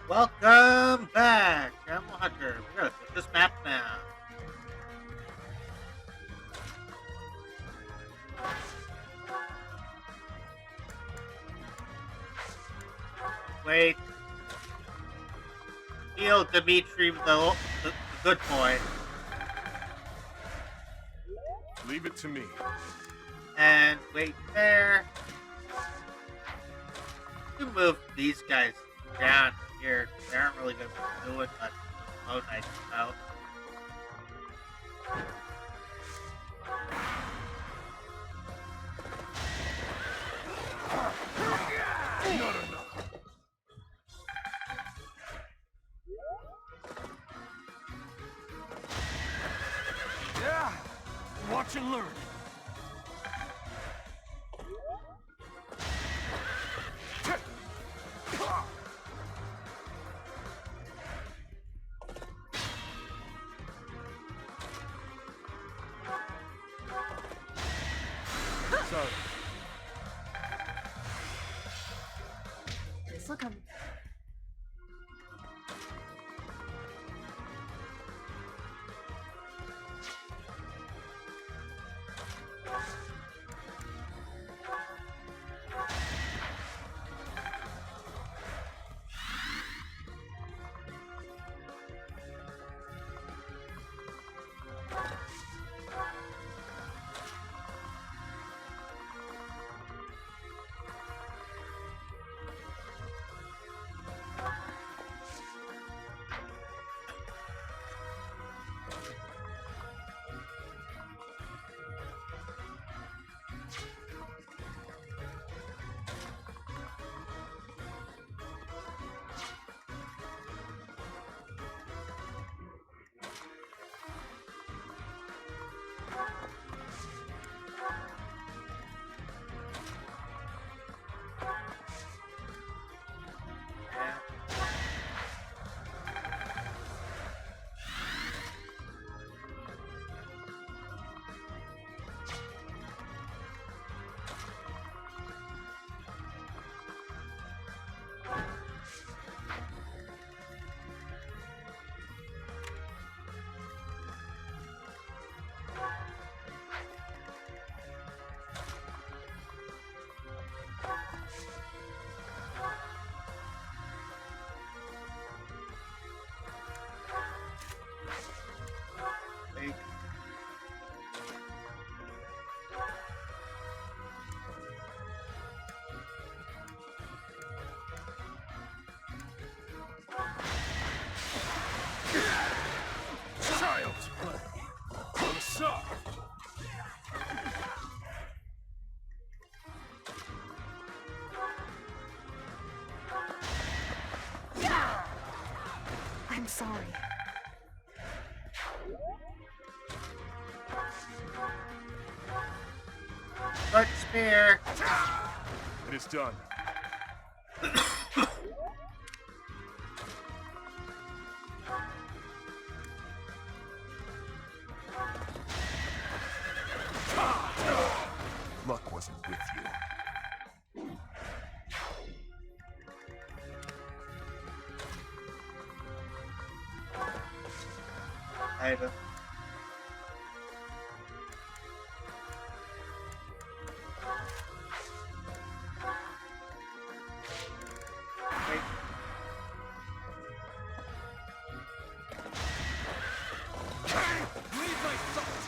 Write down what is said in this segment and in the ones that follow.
Welcome back, Animal Hunter. We're gonna flip this map now. Wait. Heal Dimitri, the good boy. Leave it to me. And wait there. You move these guys down here. They aren't really gonna be doing much. Oh, nice about. Not enough. Yeah. Watch and learn. Sorry. This'll come. Wait. Child's play. On the side. I'm sorry. Foot spear. It is done. Luck wasn't with you. Item. Wait. Leave my thoughts.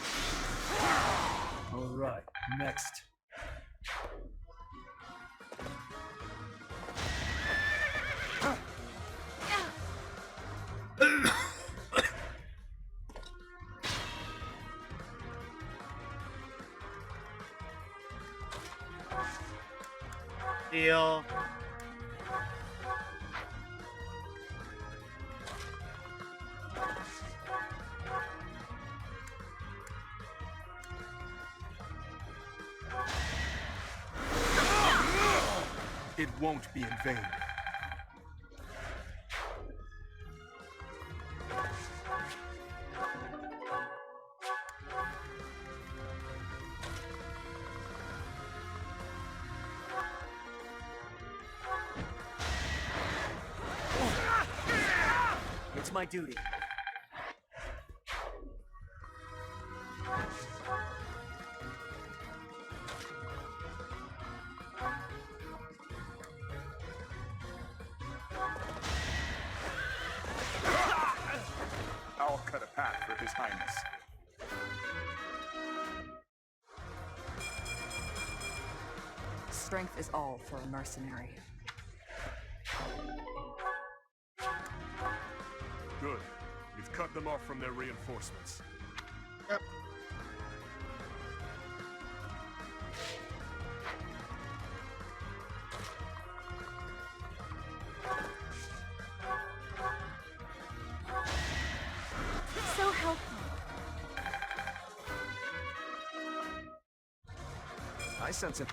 All right, next. Heal. It won't be in vain. It's my duty. I'll cut a path for His Highness. Strength is all for a mercenary. Good. You've cut them off from their reinforcements. Yep. So helpful. I sense it.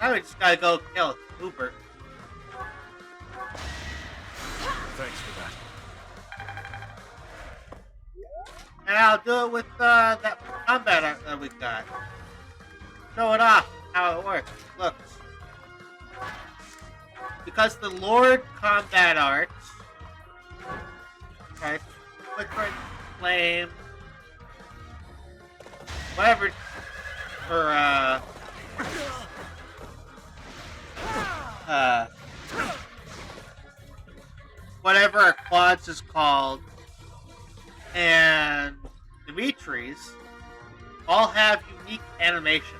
Now we just gotta go kill Hubert. Thanks for that. And I'll do it with that combat art that we got. Show it off, how it works. Looks. Because the Lord combat art. Okay, flickering flame. Whatever. For, whatever our quads is called, and Dimitri's all have unique animation.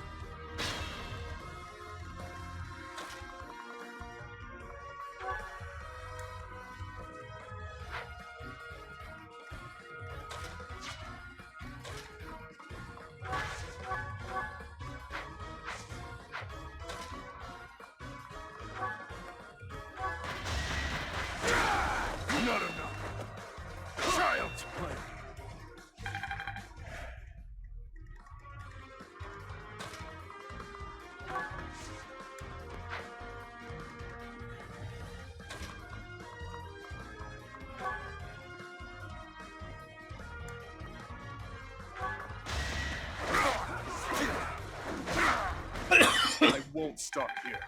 Not enough. Child's play. I won't stop here.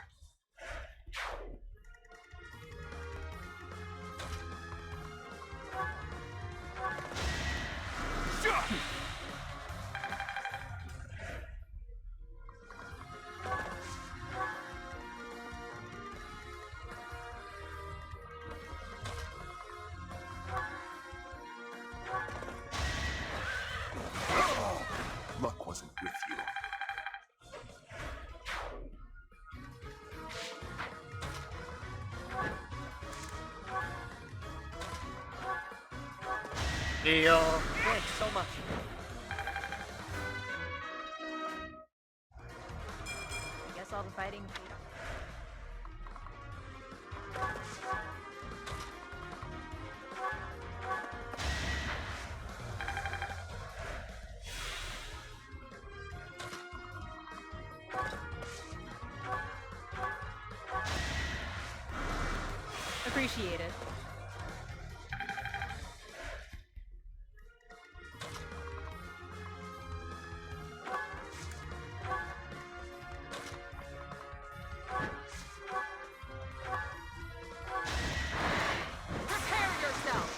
Luck wasn't with you. Deal. Thanks so much. Guess all the fighting paid off. Appreciated. Prepare yourself.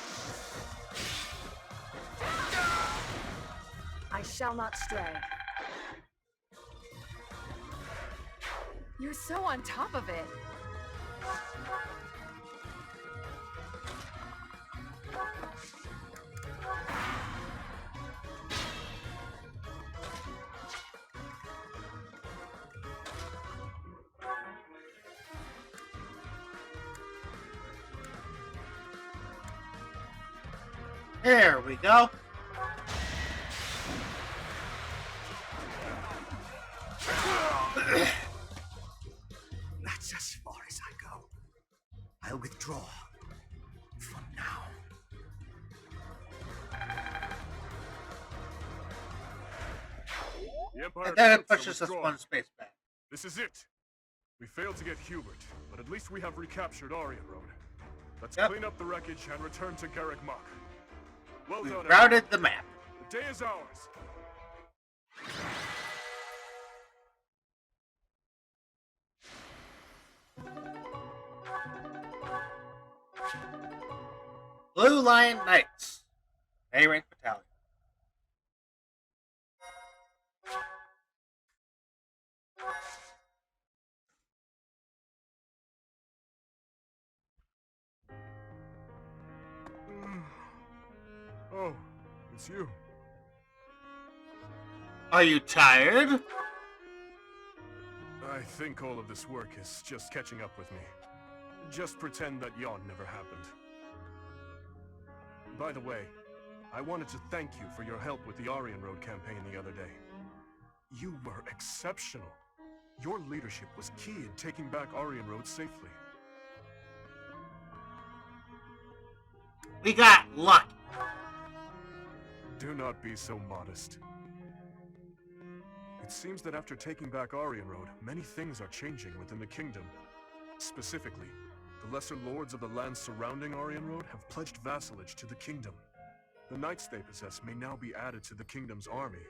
I shall not stray. You're so on top of it. There we go. That's as far as I go. I'll withdraw. from now. The Empire And then it troops are pushes us withdrawing. one space back. This is it. We failed to get Hubert, but at least we have recaptured Aryan Road. Let's Yep. clean up the wreckage and return to Garrick Mach. Well We done, routed the map. everyone. The day is ours. Blue Lion Knights. A-rank battalion. Oh, it's you. Are you tired? I think all of this work is just catching up with me. Just pretend that yawn never happened. By the way, I wanted to thank you for your help with the Aryan Road campaign the other day. You were exceptional. Your leadership was key in taking back Aryan Road safely. We got lucky. Do not be so modest. It seems that after taking back Aryan Road, many things are changing within the kingdom. Specifically, the lesser lords of the lands surrounding Aryan Road have pledged vassalage to the kingdom. The knights they possess may now be added to the kingdom's army.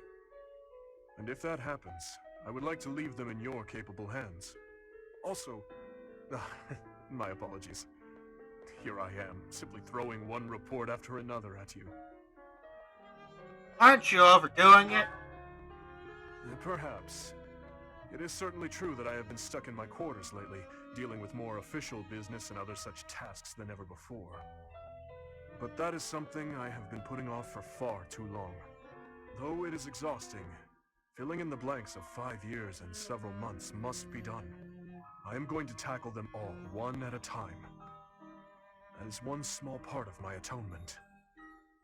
And if that happens, I would like to leave them in your capable hands. Also, my apologies. Here I am, simply throwing one report after another at you. Aren't you overdoing it? Perhaps. It is certainly true that I have been stuck in my quarters lately, dealing with more official business and other such tasks than ever before. But that is something I have been putting off for far too long. Though it is exhausting, filling in the blanks of 5 years and several months must be done. I am going to tackle them all, one at a time. That is one small part of my atonement.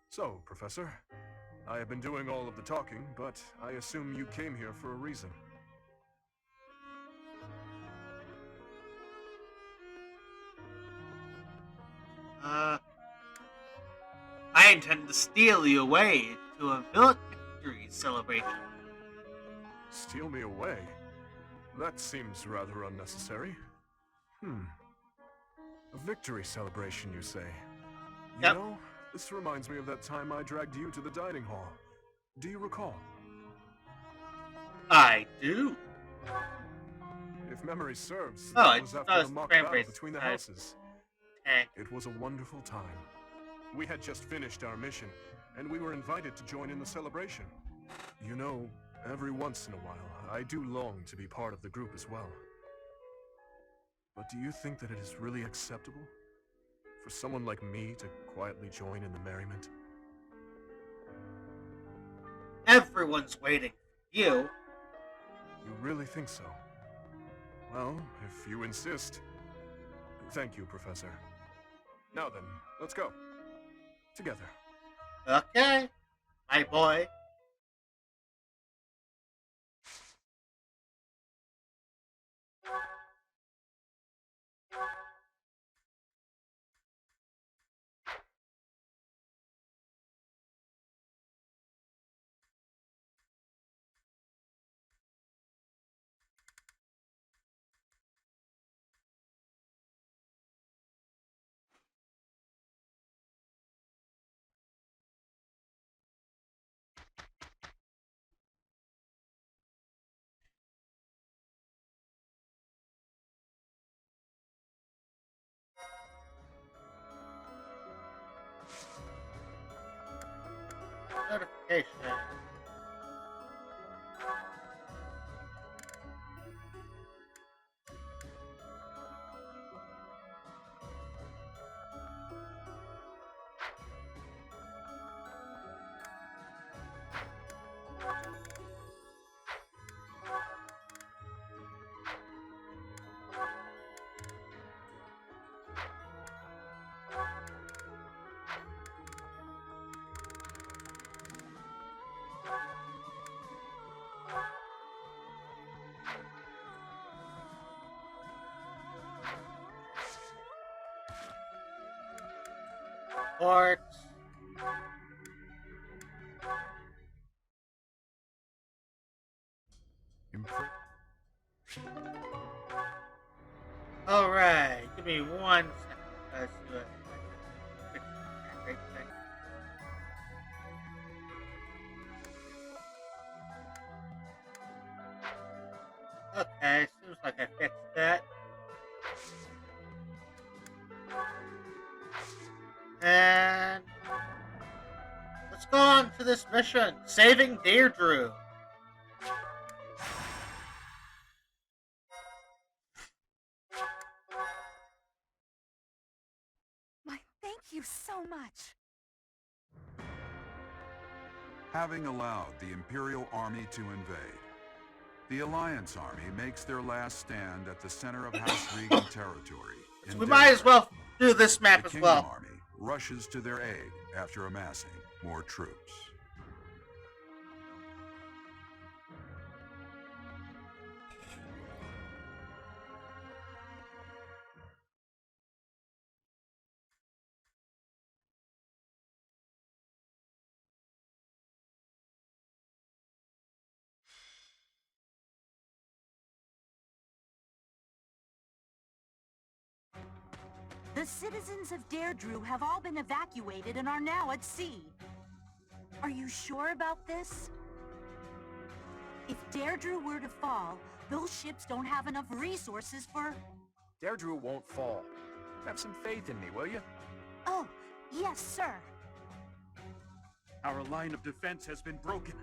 So, Professor, I have been doing all of the talking, but I assume you came here for a reason. I intend to steal you away to a victory celebration. Steal me away? That seems rather unnecessary. A victory celebration, you say? You Yep. know, this reminds me of that time I dragged you to the dining hall. Do you recall? I do. If memory serves, Oh, that it's was after the mock battle cranberries. between the Nice. houses. Tank. It was a wonderful time. We had just finished our mission, and we were invited to join in the celebration. You know, every once in a while, I do long to be part of the group as well. But do you think that it is really acceptable for someone like me to quietly join in the merriment? Everyone's waiting for you. You really think so? Well, if you insist. Thank you, Professor. Now then, let's go. Together. Okay, my boy. Notification. Port. Alright, give me 1 second. Let's do it. Fix that great thing. Okay, seems like I fixed that. And let's go on to this mission, saving Deirdre. My thank you so much. Having allowed the Imperial Army to invade, the Alliance Army makes their last stand at the center of House Regan territory. So we might as well do this map the as Kingdom well. Army rushes to their aid after amassing more troops. The citizens of Deirdre have all been evacuated and are now at sea. Are you sure about this? If Deirdre were to fall, those ships don't have enough resources for... Deirdre won't fall. Have some faith in me, will you? Oh, yes, sir. Our line of defense has been broken.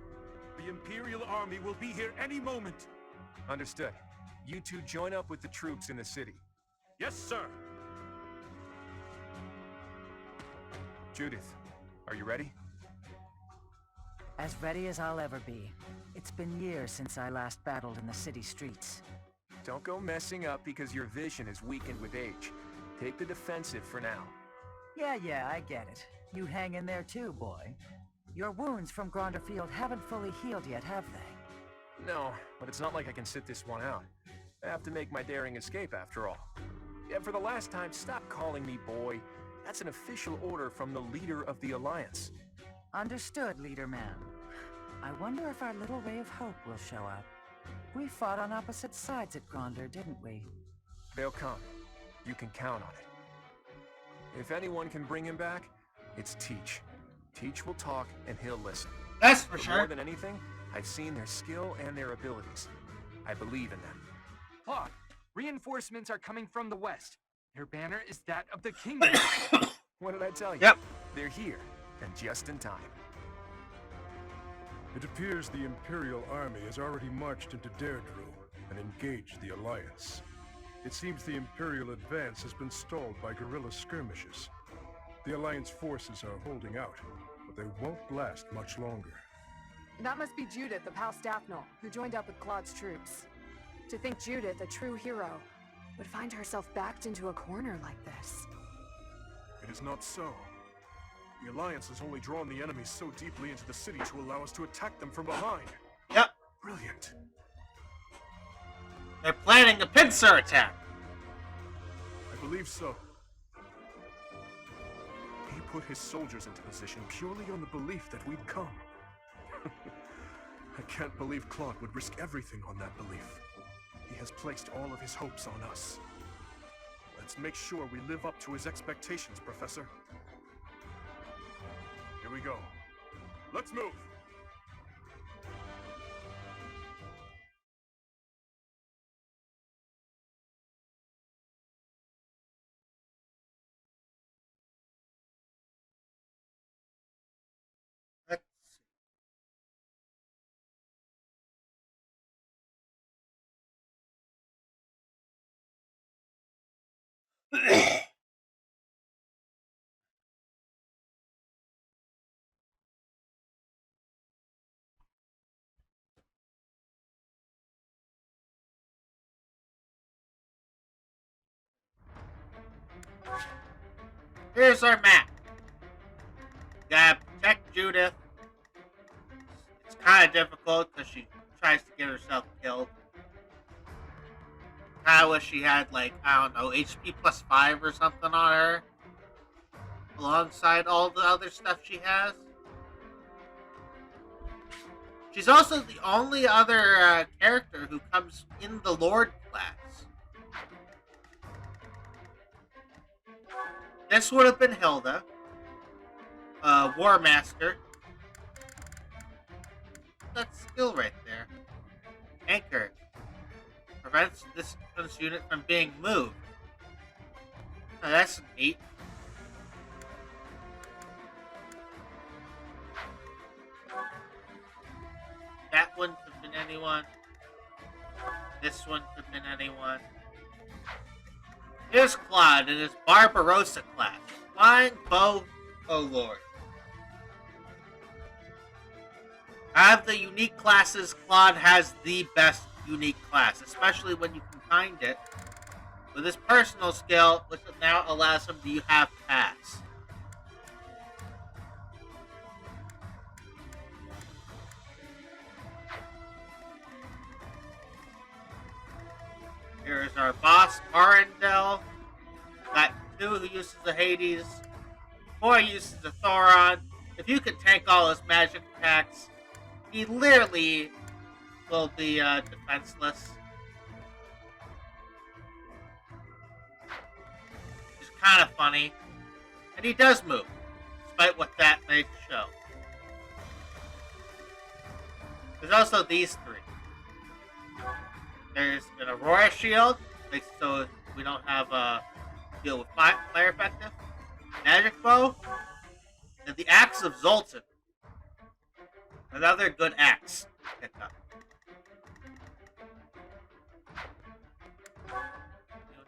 The Imperial Army will be here any moment. Understood. You two join up with the troops in the city. Yes, sir. Judith, are you ready? As ready as I'll ever be. It's been years since I last battled in the city streets. Don't go messing up because your vision is weakened with age. Take the defensive for now. Yeah, I get it. You hang in there too, boy. Your wounds from Gronderfield haven't fully healed yet, have they? No, but it's not like I can sit this one out. I have to make my daring escape after all. Yeah, for the last time, stop calling me boy. That's an official order from the leader of the Alliance. Understood, Leader Man. I wonder if our little ray of hope will show up. We fought on opposite sides at Gronder, didn't we? They'll come. You can count on it. If anyone can bring him back, it's Teach. Teach will talk and he'll listen. That's for But sure. more than anything, I've seen their skill and their abilities. I believe in them. Claude, reinforcements are coming from the west. Their banner is that of the kingdom. What did I tell you? Yep. They're here, and just in time. It appears the Imperial Army has already marched into Deirdre and engaged the Alliance. It seems the Imperial advance has been stalled by guerrilla skirmishes. The Alliance forces are holding out, but they won't last much longer. That must be Judith of House Daphne, who joined up with Claude's troops. To think Judith, a true hero, would find herself backed into a corner like this. It is not so. The Alliance has only drawn the enemy so deeply into the city to allow us to attack them from behind. Yep. Brilliant. They're planning a pincer attack. I believe so. He put his soldiers into position purely on the belief that we'd come. I can't believe Claude would risk everything on that belief. He has placed all of his hopes on us. Let's make sure we live up to his expectations, Professor. Here we go. Let's move! Let's see. Here's our map. Gotta protect Judith. It's kind of difficult because she tries to get herself killed. Kind of wish she had, like, I don't know, HP plus 5 or something on her. alongside all the other stuff she has. She's also the only other character who comes in the Lord class. This would have been Hilda, War Master. That skill right there. Anchor. Prevents this unit from being moved. Oh, that's neat. That one could have been anyone. This one could have been anyone. Here's Claude in his Barbarossa class. Flying bow, oh lord. Out of the unique classes, Claude has the best unique class, especially when you combine it with his personal skill, which now allows him to have pass. Here is our boss, Arundel. Got 2 who uses the Hades, 4 uses the Thoron. If you can tank all his magic attacks, he literally will be defenseless. It's kind of funny. And he does move, despite what that may show. There's also these 3. There's an Aurora Shield, so we don't have deal with fire effective. Magic Bow, and the Axe of Zoltan. Another good axe picked up.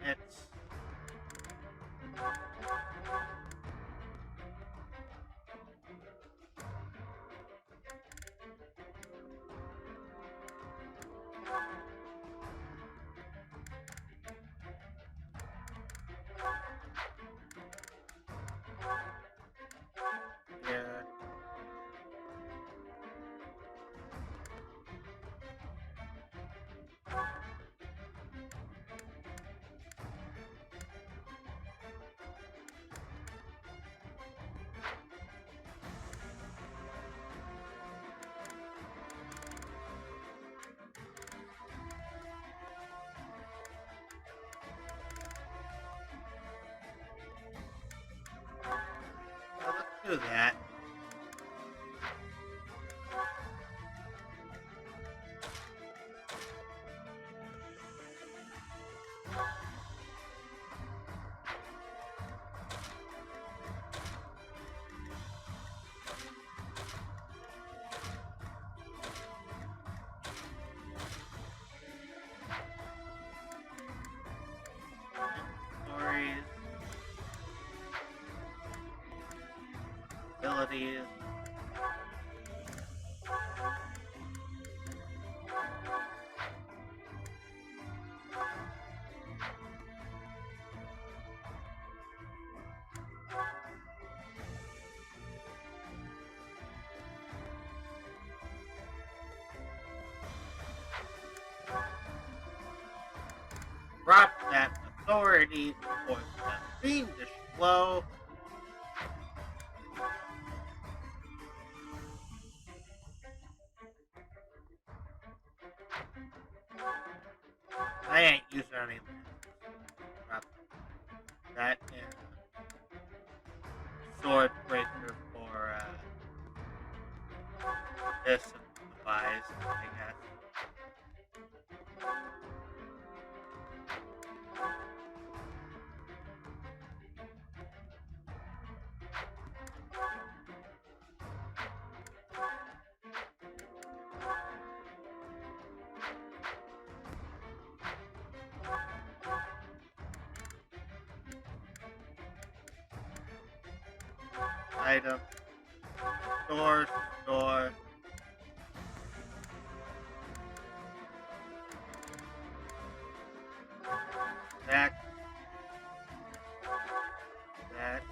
Units. Here. Well, let's do that. Stories. Abilities. Drop that authority for the fiendish blow. I ain't using any land. Drop that in sword breaker for this and the buys, I guess. Item. Store. Back. That.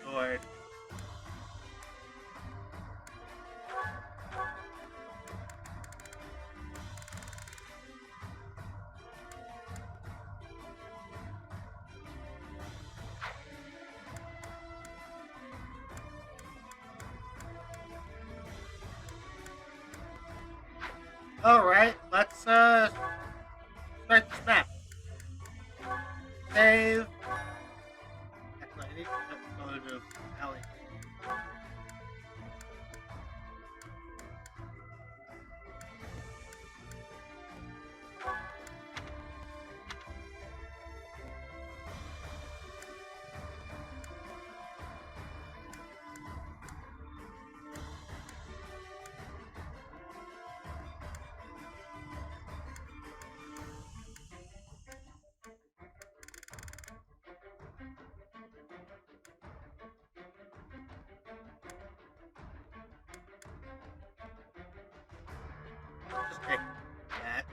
Sword. Alright, let's start this map. Save. Actually, I need to go to Alley. Just take that.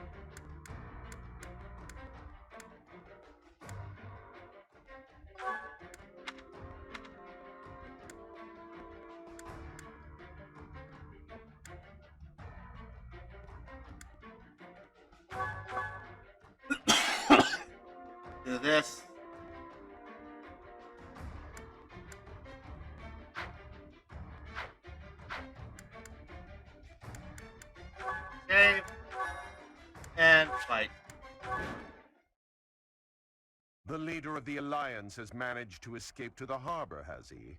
Do this. Save. And fight. The leader of the Alliance has managed to escape to the harbor, has he?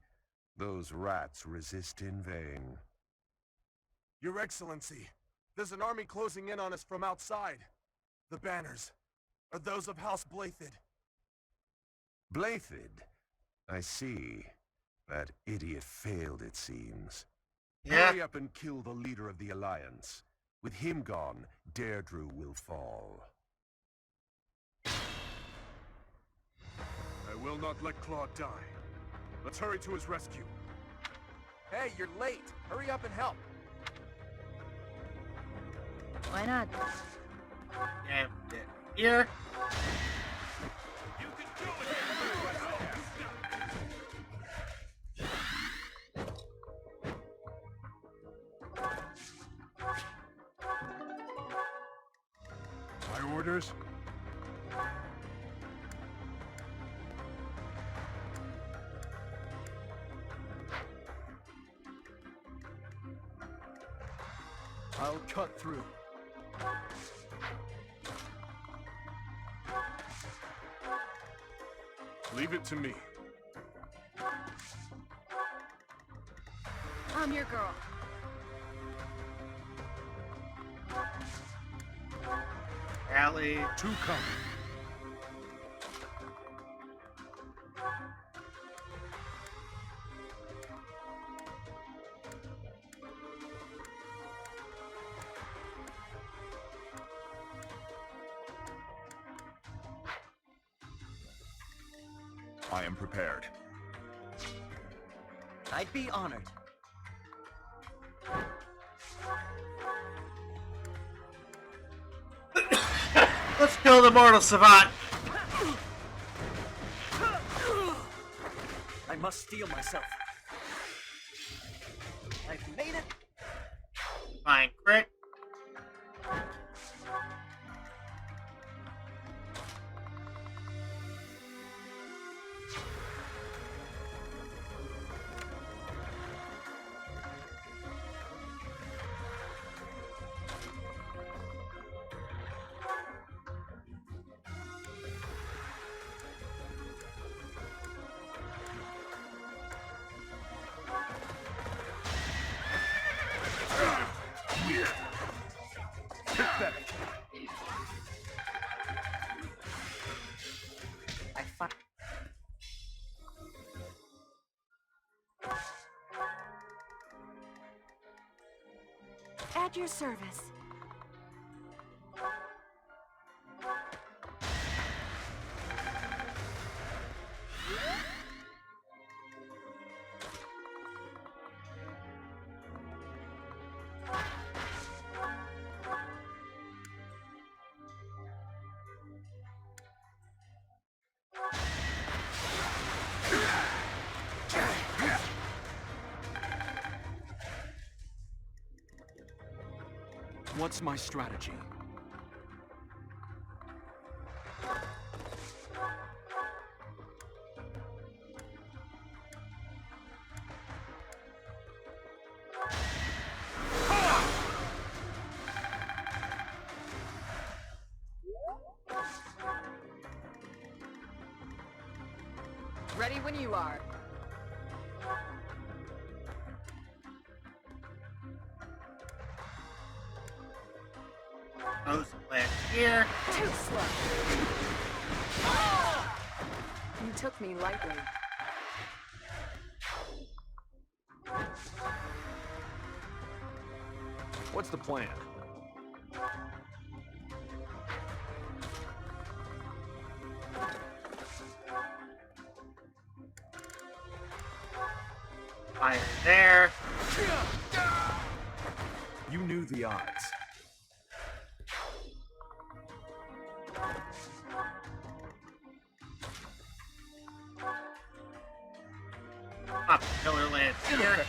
Those rats resist in vain. Your Excellency, there's an army closing in on us from outside. The banners are those of House Blathid. Blathid? I see. That idiot failed, it seems. Yeah. Hurry up and kill the leader of the Alliance. With him gone, Deirdre will fall. I will not let Claude die. Let's hurry to his rescue. Hey, you're late. Hurry up and help. Why not? And here. You can do it! My orders? I'll cut through. Leave it to me. I'm your girl. Alley. Two come. I am prepared. I'd be honored. Let's kill the mortal savant. I must steel myself. I've made it. Fine, crit. At your service. What's my strategy? Templar. Those land here. Too slow. You took me lightly. What's the plan? Fire there. You knew the odds. Pop killer land here.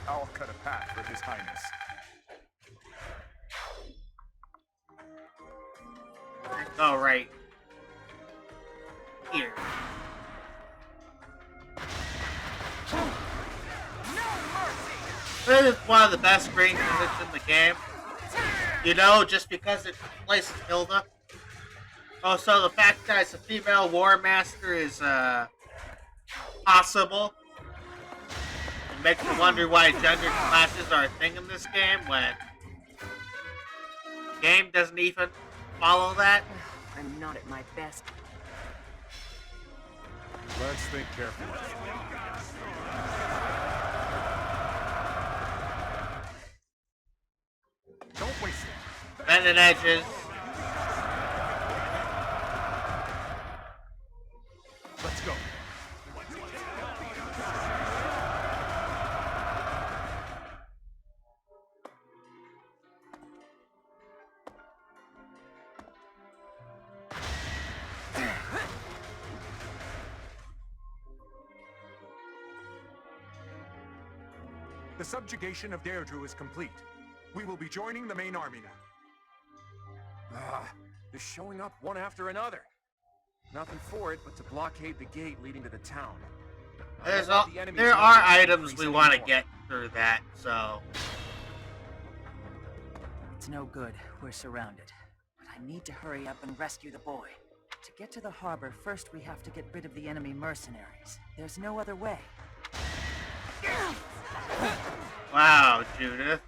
I'll cut a path for His Highness. Go right here. This is one of the best green units in the game. You know, just because it places Hilda. Also, the fact that it's a female War Master is possible. It makes you wonder why gender classes are a thing in this game when the game doesn't even follow that. I'm not at my best. Let's think carefully. Don't waste it. Bending edges. Let's go. The subjugation of Deirdre is complete. We will be joining the main army now. They're showing up one after another. Nothing for it but to blockade the gate leading to the town. There are items we want to get through that, so... It's no good. We're surrounded. But I need to hurry up and rescue the boy. To get to the harbor, first we have to get rid of the enemy mercenaries. There's no other way. Wow, Judith.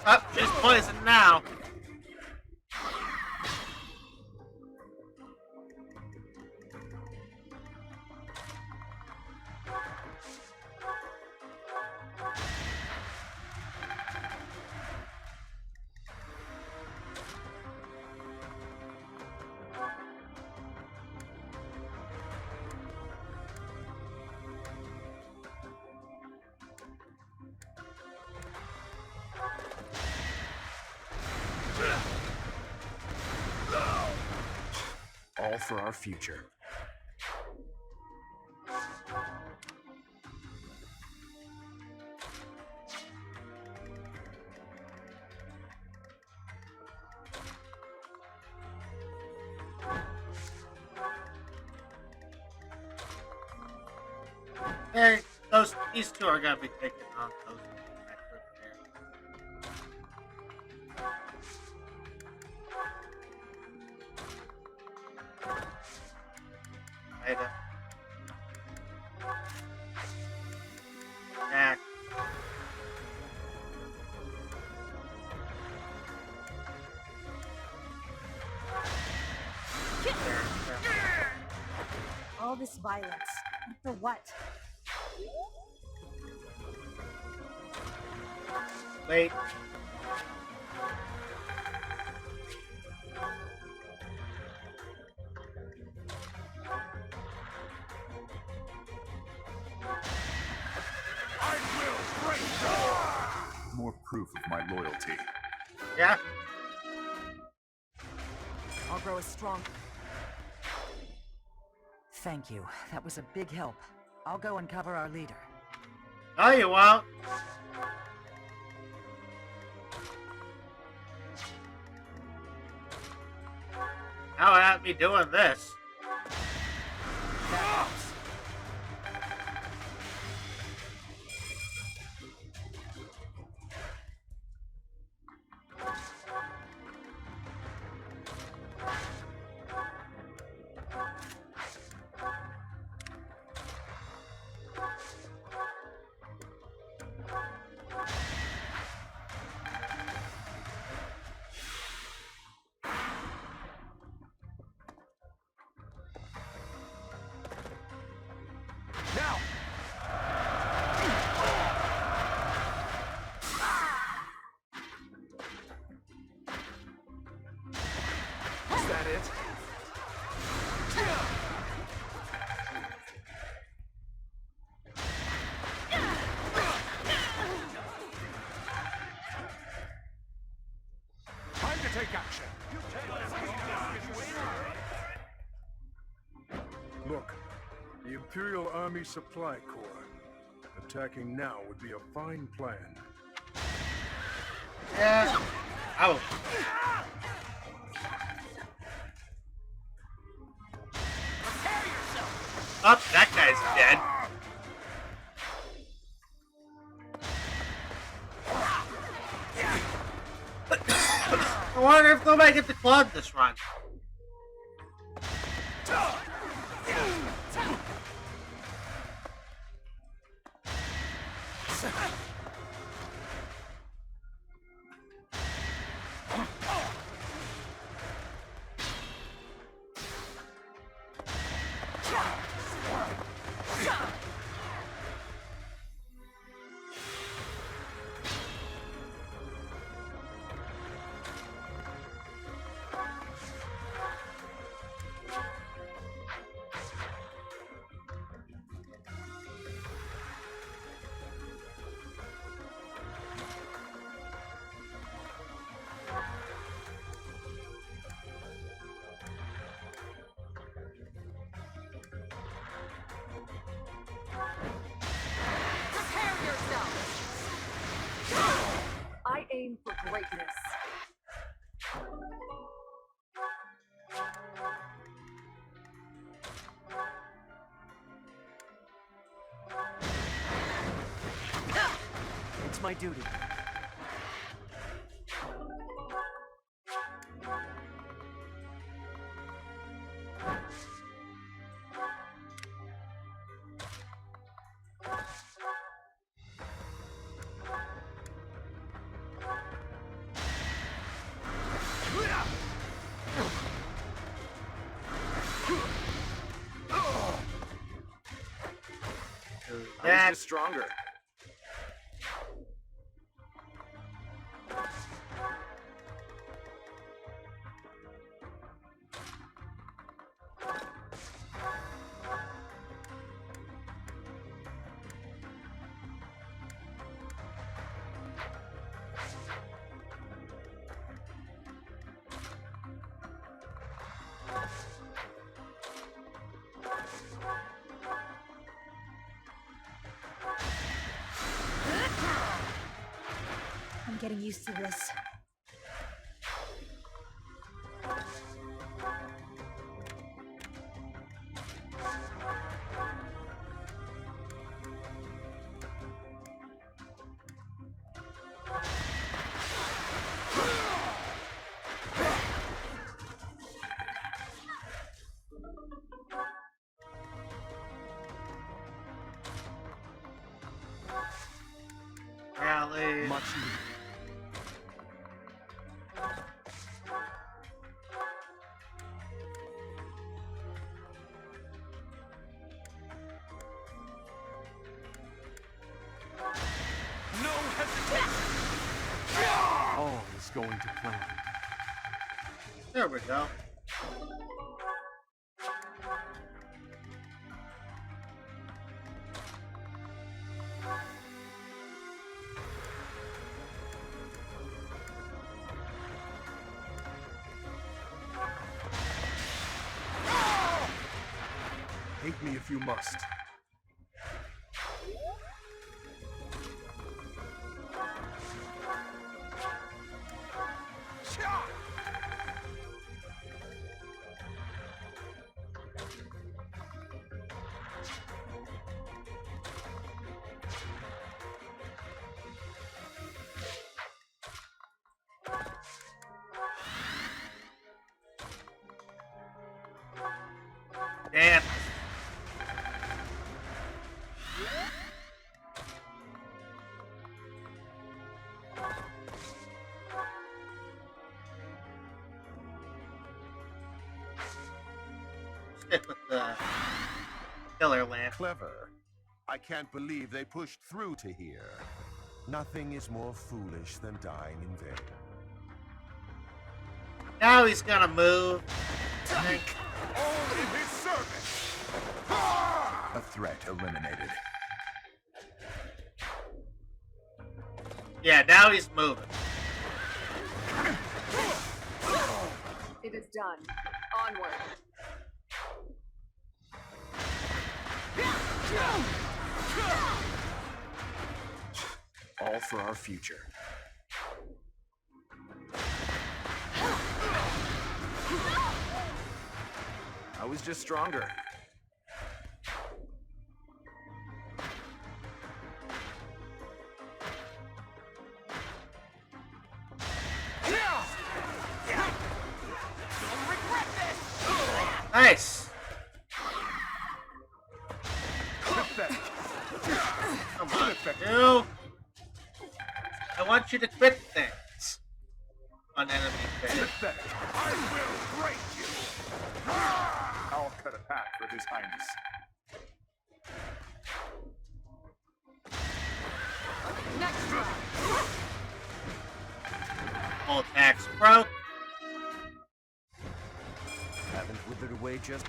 Oh, she's poisoned now. All for our future. Hey, these two are gonna be taking on those that group there. Item. Back. All this violence. For what? Wait. More proof of my loyalty. Yeah? I'll grow as strong. Thank you. That was a big help. I'll go and cover our leader. No, you won't. How about me doing this? take action. Look, the Imperial Army Supply Corps. Attacking now would be a fine plan. Yeah. Oh. Oh, that guy's dead. I wonder if nobody gets the club this run. I aim for greatness. It's my duty. I'm just stronger. I'm getting used to this. Rally. Much needed. No hesitation. All is going to plan. There we go. Hate me if you must. Damn. Stick with the killer lamp. Clever. I can't believe they pushed through to here. Nothing is more foolish than dying in vain. Now he's gonna move. I think. All in his service. A threat eliminated. Yeah, now he's moving. It is done. Onward. All for our future. I was just stronger. Nice. Come on, dude. I want you to quit things on enemy phase. I will break you! I'll cut a path for His Highness. Next round. All attacks broke. Haven't withered away just...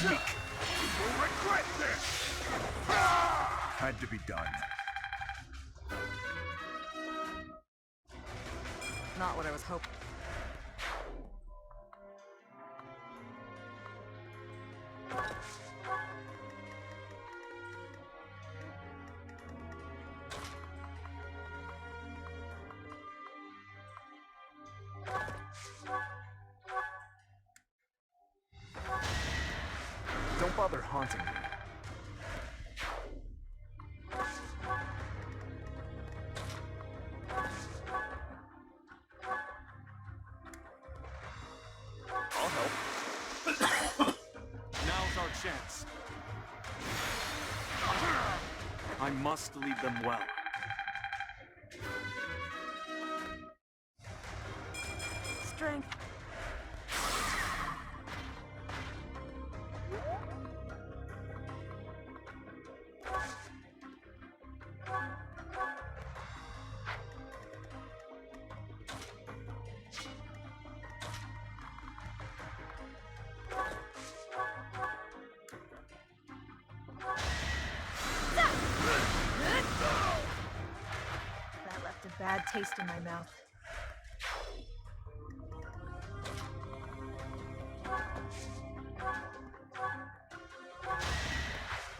You will regret this! Had to be done. Not what I was hoping. Don't bother haunting me. I'll help. Now's our chance. I must lead them well. Strength. That left a bad taste in my mouth.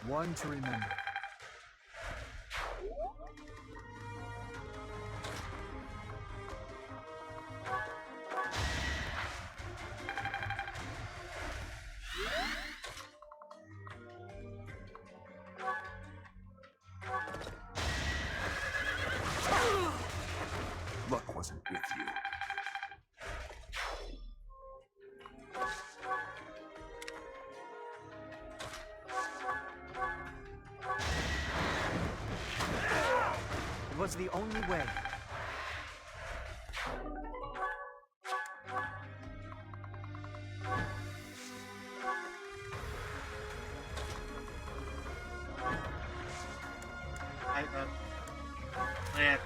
One to remember. Luck wasn't with you. It was the only way. Man.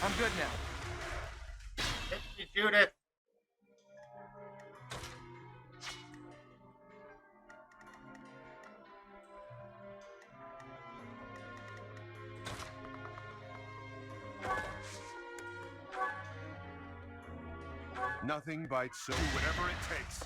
I'm good now. Thank you, Judith. Nothing bites so... Do whatever it takes.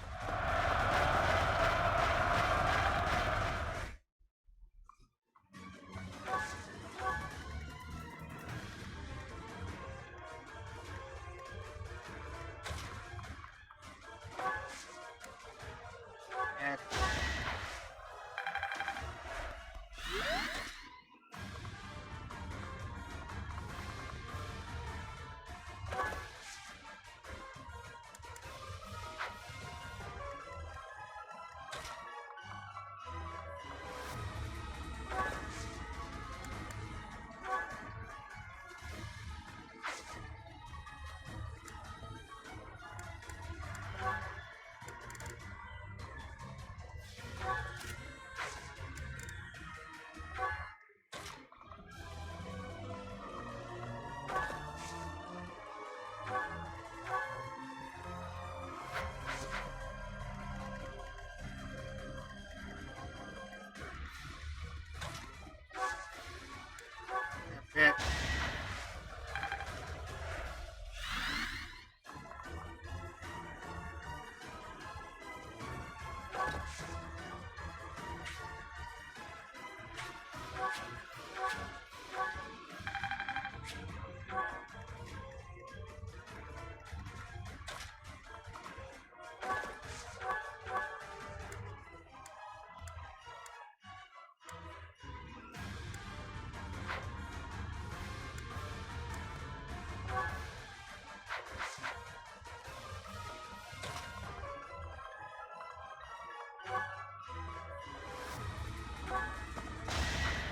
Yeah.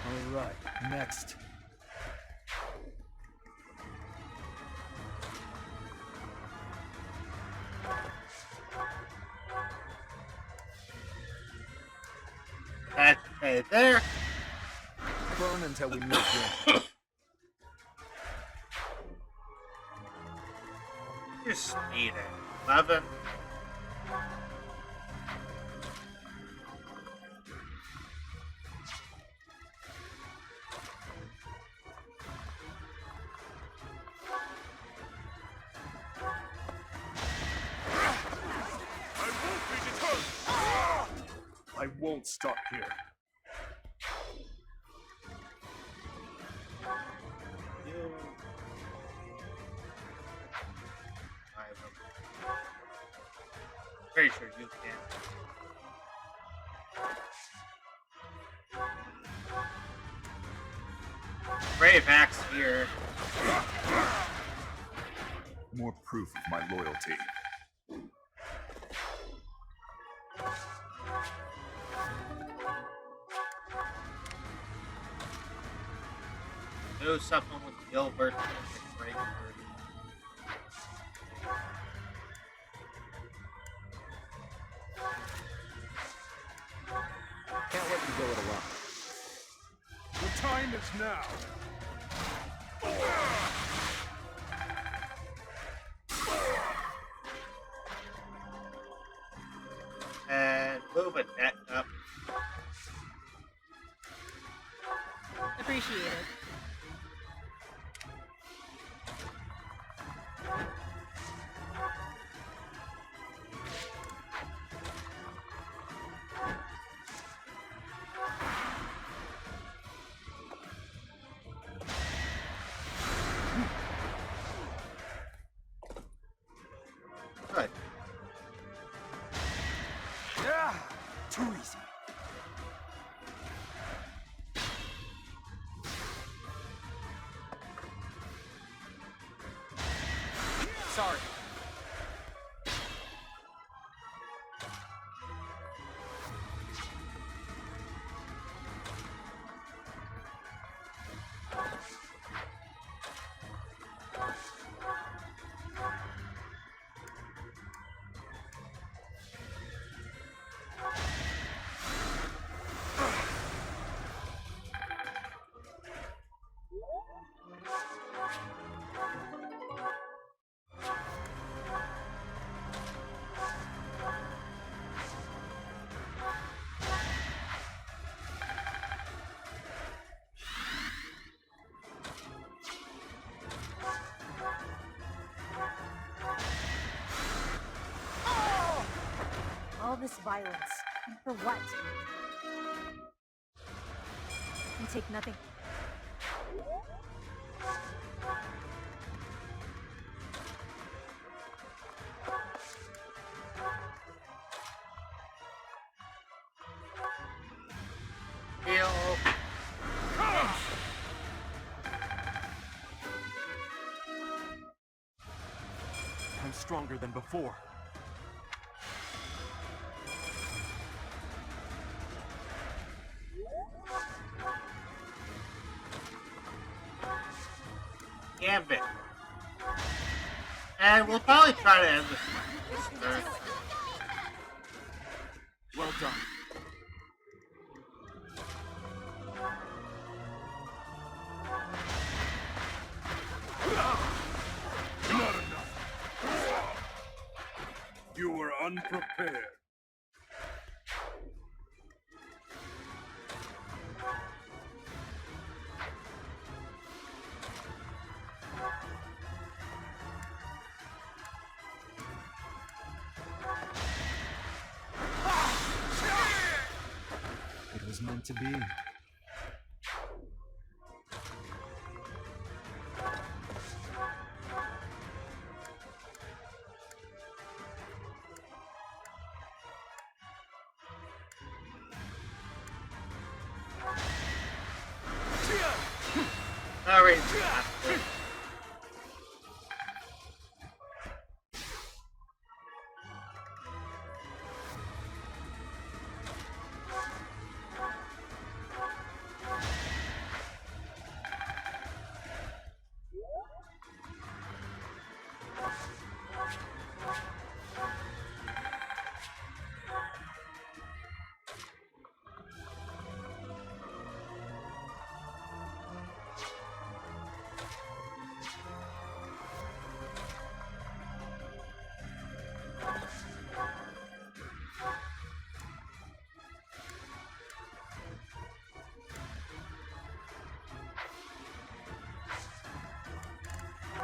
Alright, next. That's okay there. Burn until we meet again. Your speed at 11. I won't stop here. You. Pretty sure you can. Brave axe here. More proof of my loyalty. Do something with Gilbert. Break Can't let you go it alone. The time is now. and move a net up. Appreciate it. Good. Yeah, too easy. Sorry. this violence? And for what? You take nothing. Heal. I'm stronger than before. Gambit. And we'll probably try to end this turn. Well done. Not enough. You were unprepared. It was meant to be. Alright.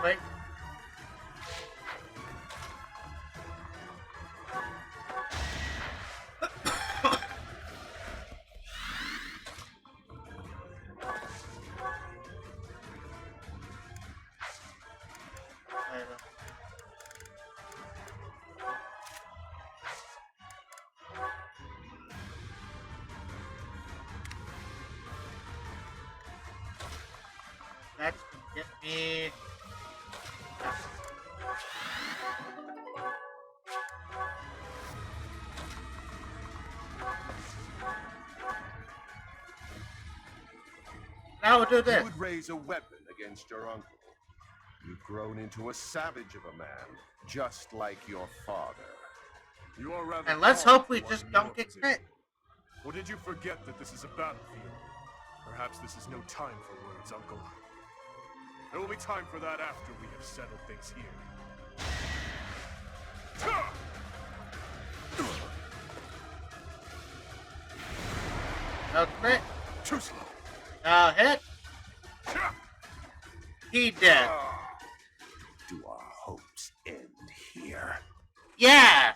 Wait. That's gonna get me. Now we'll do this. You would raise a weapon against your uncle. You've grown into a savage of a man, just like your father. You are rather. And let's hope we just don't get crit. Or did you forget that this is a battlefield? Perhaps this is no time for words, Uncle. There will be time for that after we have settled things here. No crit. Too slow. No hit. He dead. Do our hopes end here? Yeah.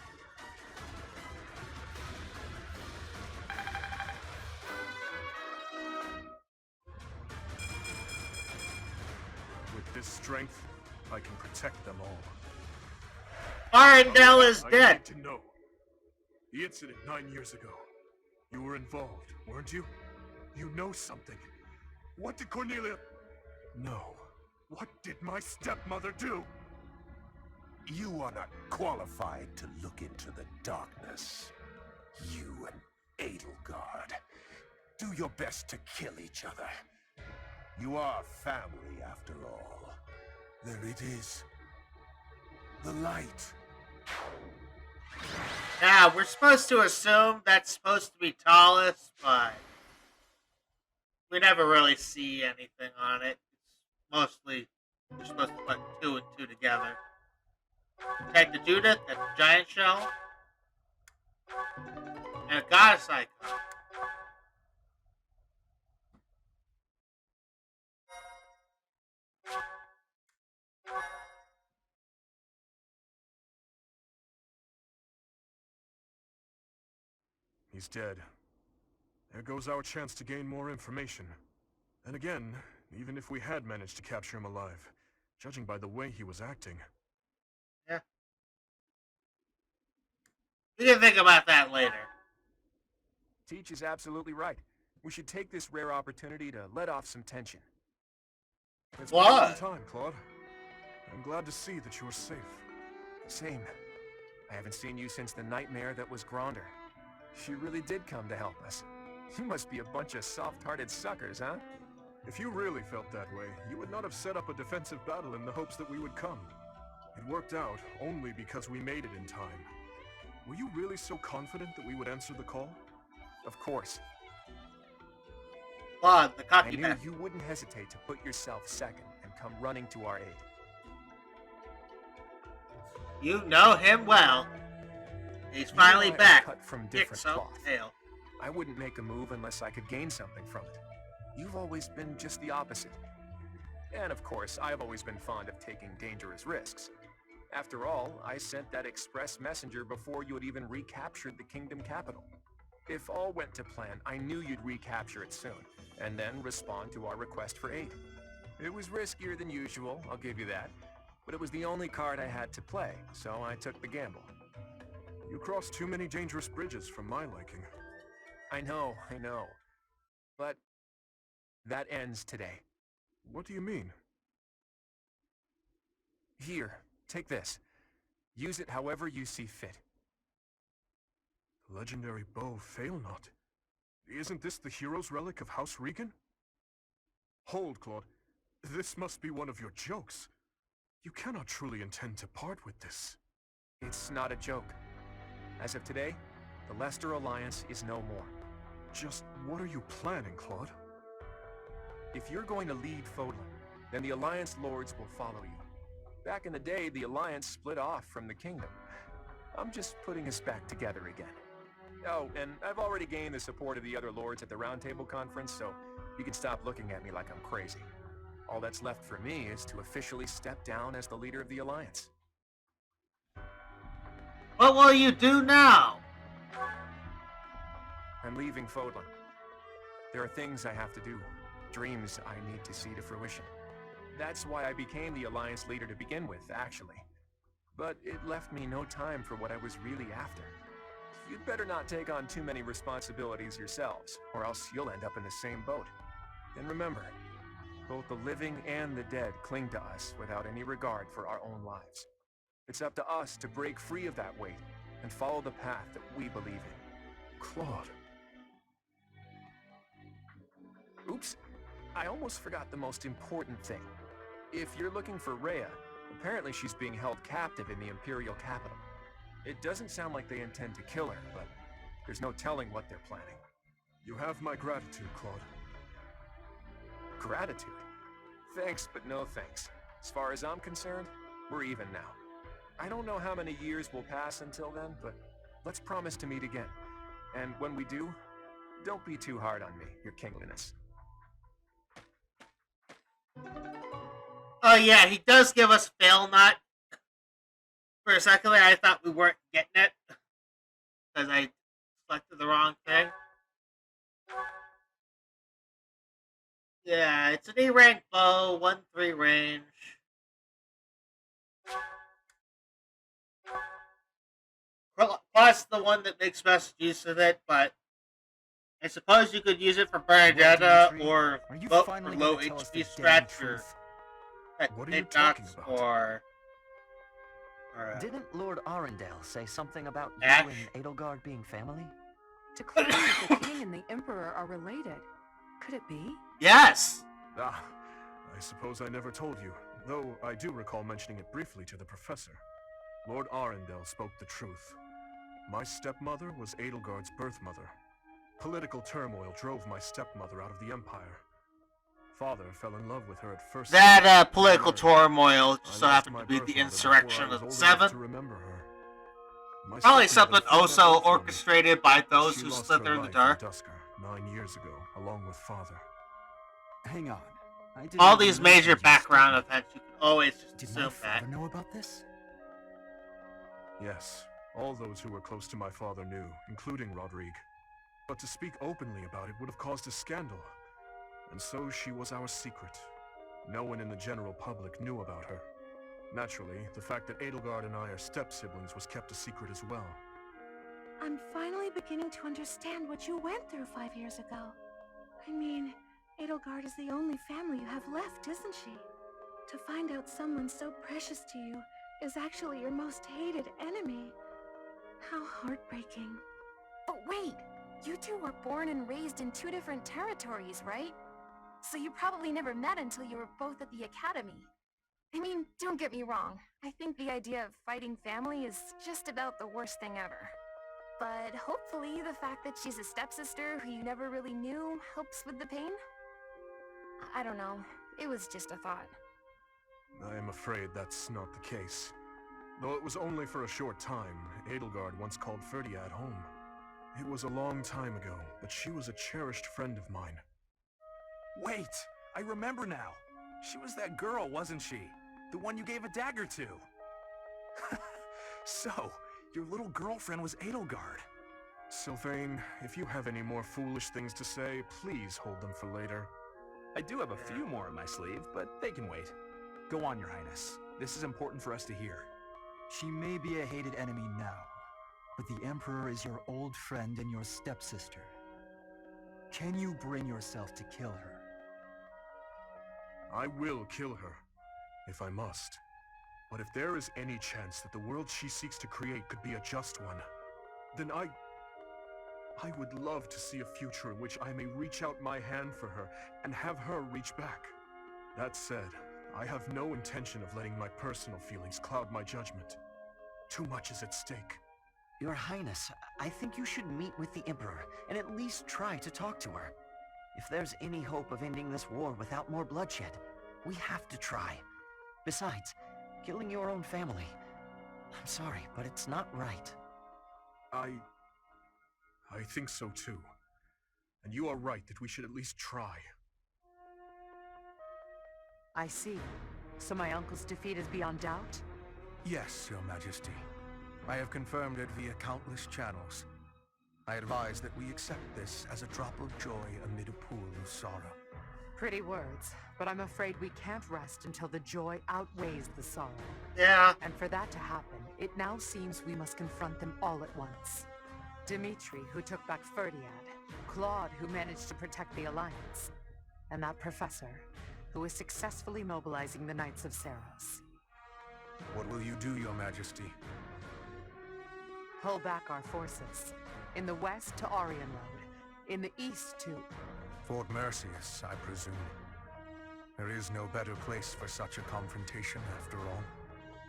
With this strength, I can protect them all. Arendelle is I dead. need to know. The incident 9 years ago. You were involved, weren't you? You know something. What did Cornelia... No. What did my stepmother do? You are not qualified to look into the darkness. You and Edelgard. Do your best to kill each other. You are family, after all. There it is. The light. Now, we're supposed to assume that's supposed to be Tallis, but we never really see anything on it. It's mostly, you're supposed to put 2 and 2 together. Take the Judith, that's a giant shell, and a goddess icon. He's dead. There goes our chance to gain more information. And again, even if we had managed to capture him alive, judging by the way he was acting... Yeah. We can think about that later. Teach is absolutely right. We should take this rare opportunity to let off some tension. It's been a long time, Claude. I'm glad to see that you are safe. Same. I haven't seen you since the nightmare that was Gronder. She really did come to help us. You must be a bunch of soft-hearted suckers, huh? If you really felt that way, you would not have set up a defensive battle in the hopes that we would come. It worked out only because we made it in time. Were you really so confident that we would answer the call? Of course. Claude, the I cocky knew bastard. you wouldn't hesitate to put yourself second and come running to our aid. You know him well. He's finally You and I are back. cut from Dick different so cloth. tail. I wouldn't make a move unless I could gain something from it. You've always been just the opposite. And of course, I've always been fond of taking dangerous risks. After all, I sent that express messenger before you had even recaptured the kingdom capital. If all went to plan, I knew you'd recapture it soon, and then respond to our request for aid. It was riskier than usual, I'll give you that, but it was the only card I had to play, so I took the gamble. You crossed too many dangerous bridges for my liking. I know. But that ends today. What do you mean? Here, take this. Use it however you see fit. The legendary bow Fail Not. Isn't this the hero's relic of House Regan? Hold, Claude. This must be one of your jokes. You cannot truly intend to part with this. It's not a joke. As of today, the Leicester Alliance is no more. Just what are you planning, Claude? If you're going to lead Fodlan, then the Alliance Lords will follow you. Back in the day, the Alliance split off from the Kingdom. I'm just putting us back together again. Oh, and I've already gained the support of the other Lords at the Roundtable Conference, so you can stop looking at me like I'm crazy. All that's left for me is to officially step down as the leader of the Alliance. What will you do now? I'm leaving Fodlan. There are things I have to do, dreams I need to see to fruition. That's why I became the Alliance leader to begin with, actually. But it left me no time for what I was really after. You'd better not take on too many responsibilities yourselves, or else you'll end up in the same boat. And remember, both the living and the dead cling to us without any regard for our own lives. It's up to us to break free of that weight and follow the path that we believe in. Claude. Oops, I almost forgot the most important thing. If you're looking for Rhea, apparently she's being held captive in the Imperial capital. It doesn't sound like they intend to kill her, but there's no telling what they're planning. You have my gratitude, Claude. Gratitude? Thanks, but no thanks. As far as I'm concerned, we're even now. I don't know how many years will pass until then, but let's promise to meet again. And when we do, don't be too hard on me, your kingliness. Oh yeah, he does give us Fail Not. For a second there, I thought we weren't getting it. Because I selected the wrong thing. Yeah, it's an E-rank bow, 1-3 range. Plus the one that makes best use of it, but I suppose you could use it for Bernadetta or vote for low HP Scratcher. What are you talking about? Or Didn't Lord Arundel say something about Ash? you and Edelgard being family? To claim that the king and the emperor are related. Could it be? Yes! Ah, I suppose I never told you, though I do recall mentioning it briefly to the professor. Lord Arundel spoke the truth. My stepmother was Edelgard's birth mother. Political turmoil drove my stepmother out of the Empire. Father fell in love with her at first. That political turmoil just I so lost happened my to be birth the mother insurrection before I of the was old enough 7th. to remember her. My Probably stepmother something fell also away from me. orchestrated by those She who lost slither her in the life dark. Dusker 9 years ago, along with Father. Hang on. I didn't All even these know major she was background stepmother. events, you can always just Did my assume father that. know about this? Yes, all those who were close to my father knew, including Rodrigue. But to speak openly about it would have caused a scandal. And so she was our secret. No one in the general public knew about her. Naturally, the fact that Edelgard and I are step-siblings was kept a secret as well. I'm finally beginning to understand what you went through 5 years ago. I mean, Edelgard is the only family you have left, isn't she? To find out someone so precious to you is actually your most hated enemy. How heartbreaking. But wait! You two were born and raised in 2 different territories, right? So you probably never met until you were both at the academy. I mean, don't get me wrong. I think the idea of fighting family is just about the worst thing ever. But hopefully the fact that she's a stepsister who you never really knew helps with the pain? I don't know. It was just a thought. I am afraid that's not the case. Though it was only for a short time, Edelgard once called Ferdiad home. It was a long time ago, but she was a cherished friend of mine. Wait! I remember now! She was that girl, wasn't she? The one you gave a dagger to. So, your little girlfriend was Edelgard. Sylvain, if you have any more foolish things to say, please hold them for later. I do have a few more in my sleeve, but they can wait. Go on, Your Highness. This is important for us to hear. She may be a hated enemy now, but the Emperor is your old friend and your stepsister. Can you bring yourself to kill her? I will kill her, if I must. But if there is any chance that the world she seeks to create could be a just one, then I would love to see a future in which I may reach out my hand for her and have her reach back. That said, I have no intention of letting my personal feelings cloud my judgment. Too much is at stake. Your Highness, I think you should meet with the Emperor and at least try to talk to her. If there's any hope of ending this war without more bloodshed, we have to try. Besides, killing your own family, I'm sorry, but it's not right. I think so too. And you are right that we should at least try. I see. So my uncle's defeat is beyond doubt? Yes, Your Majesty. I have confirmed it via countless channels. I advise that we accept this as a drop of joy amid a pool of sorrow. Pretty words, but I'm afraid we can't rest until the joy outweighs the sorrow. Yeah. And for that to happen, it now seems we must confront them all at once. Dimitri, who took back Ferdiad, Claude, who managed to protect the Alliance, and that professor, who is successfully mobilizing the Knights of Seros. What will you do, Your Majesty? Pull back our forces. In the west to Arian Road. In the east to... Fort Merceus, I presume. There is no better place for such a confrontation, after all.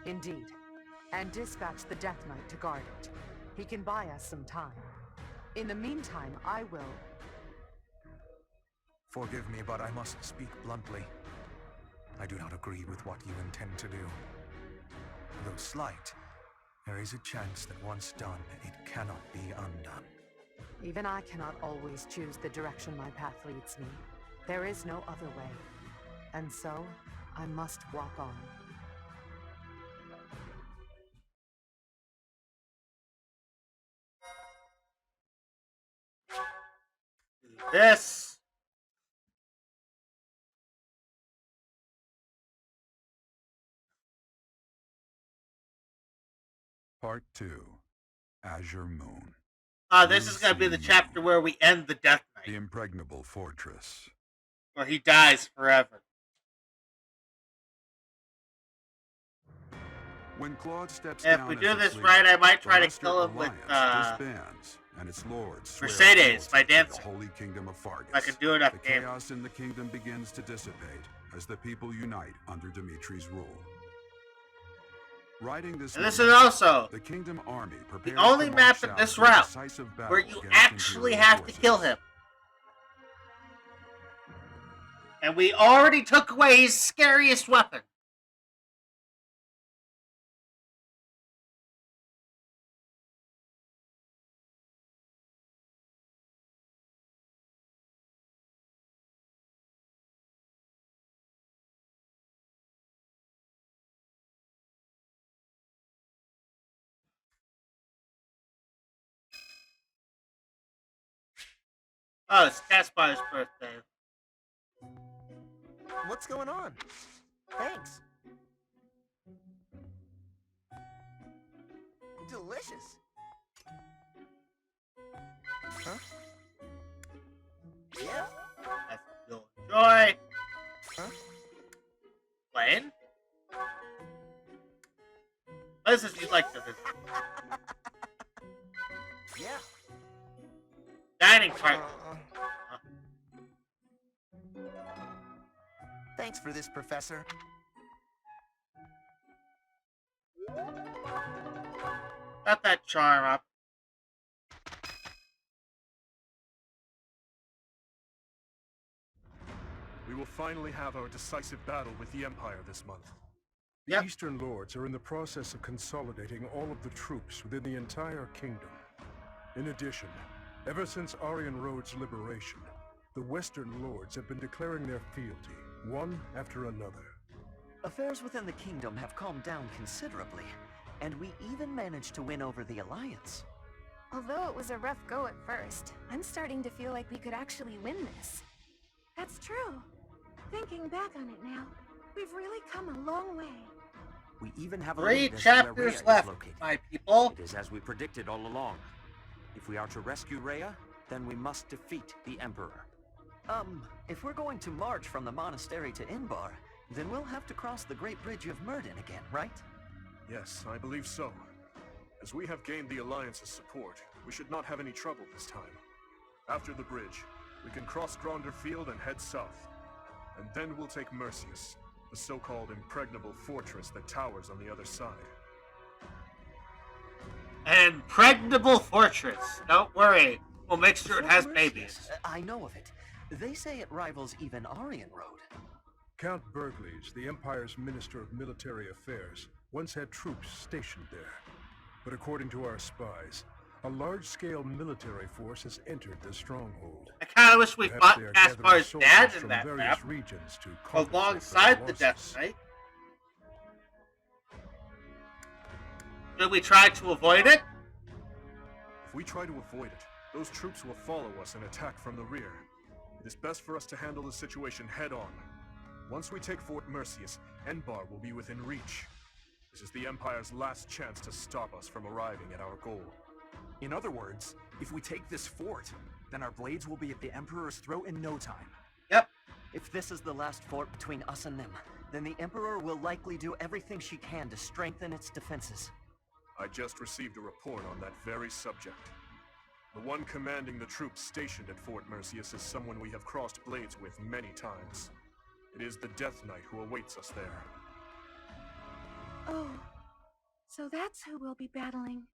Indeed. And dispatch the Death Knight to guard it. He can buy us some time. In the meantime, I will... Forgive me, but I must speak bluntly. I do not agree with what you intend to do. Though slight, there is a chance that once done, it cannot be undone. Even I cannot always choose the direction my path leads me. There is no other way. And so, I must walk on. This. Part 2. Azure Moon. This is going to be the chapter where we end the Death Knight. The impregnable fortress. Where he dies forever. When Claude steps if down we as do its this leader, right, I might the try to Leicester kill him with Alliance disbands, and its lords swear Mercedes by fealty to dancing. the Holy Kingdom of Fargus. I can do enough The game. chaos in the kingdom begins to dissipate as the people unite under Dimitri's rule. Riding this And this is also the kingdom army the only map in this route where you actually have to kill him. And we already took away his scariest weapon. Oh, it's Caspar's birthday. What's going on? Thanks. Delicious. Huh? Yeah. That's you'll enjoy. Huh? Playing? Places you'd like to visit. Yeah. Dining part. Thanks for this, Professor. Got that charm up. We will finally have our decisive battle with the Empire this month. The Yep. Eastern Lords are in the process of consolidating all of the troops within the entire kingdom. In addition, ever since Aryan Road's liberation, the Western Lords have been declaring their fealty, one after another. Affairs within the kingdom have calmed down considerably, and we even managed to win over the Alliance. Although it was a rough go at first, I'm starting to feel like we could actually win this. That's true. Thinking back on it now, we've really come a long way. We even have a 3 lead as to where chapters Rhea is left, located. my people. It is as we predicted all along. If we are to rescue Rhea, then we must defeat the Emperor. If we're going to march from the monastery to Inbar, then we'll have to cross the Great Bridge of Myrden again, right? Yes, I believe so. As we have gained the Alliance's support, we should not have any trouble this time. After the bridge, we can cross Gronder Field and head south. And then we'll take Mercius, the so-called impregnable fortress that towers on the other side. An impregnable fortress. Don't worry. We'll make sure it has babies. I know of it. They say it rivals even Aryan Road. Count Burgles, the Empire's Minister of Military Affairs, once had troops stationed there. But according to our spies, a large-scale military force has entered the stronghold. I kind of wish we Perhaps fought they are gathering Caspar's soldiers dad in from that various map, regions to compensate for alongside their the losses. Death Knight. Should we try to avoid it? If we try to avoid it, those troops will follow us and attack from the rear. It is best for us to handle the situation head-on. Once we take Fort Mercius, Enbar will be within reach. This is the Empire's last chance to stop us from arriving at our goal. In other words, if we take this fort, then our blades will be at the Emperor's throat in no time. Yep. If this is the last fort between us and them, then the Emperor will likely do everything she can to strengthen its defenses. I just received a report on that very subject. The one commanding the troops stationed at Fort Mercius is someone we have crossed blades with many times. It is the Death Knight who awaits us there. Oh, so that's who we'll be battling.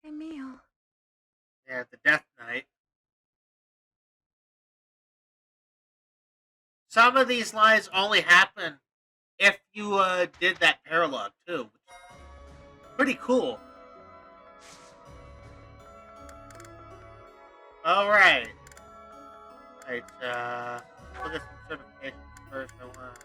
Emil. Yeah, the Death Knight. Some of these lines only happen if you did that paralogue too. Which is pretty cool. Alright. Alright, look at some certifications first. I want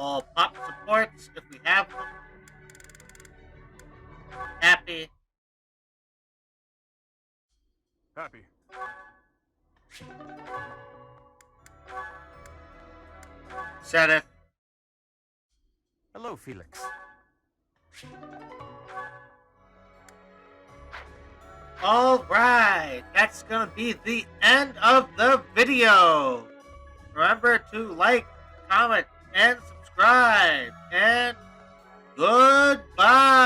all pop supports if we have them. Happy. Happy. Seth. Hello, Felix. Alright, that's gonna be the end of the video. Remember to like, comment, and subscribe. And goodbye.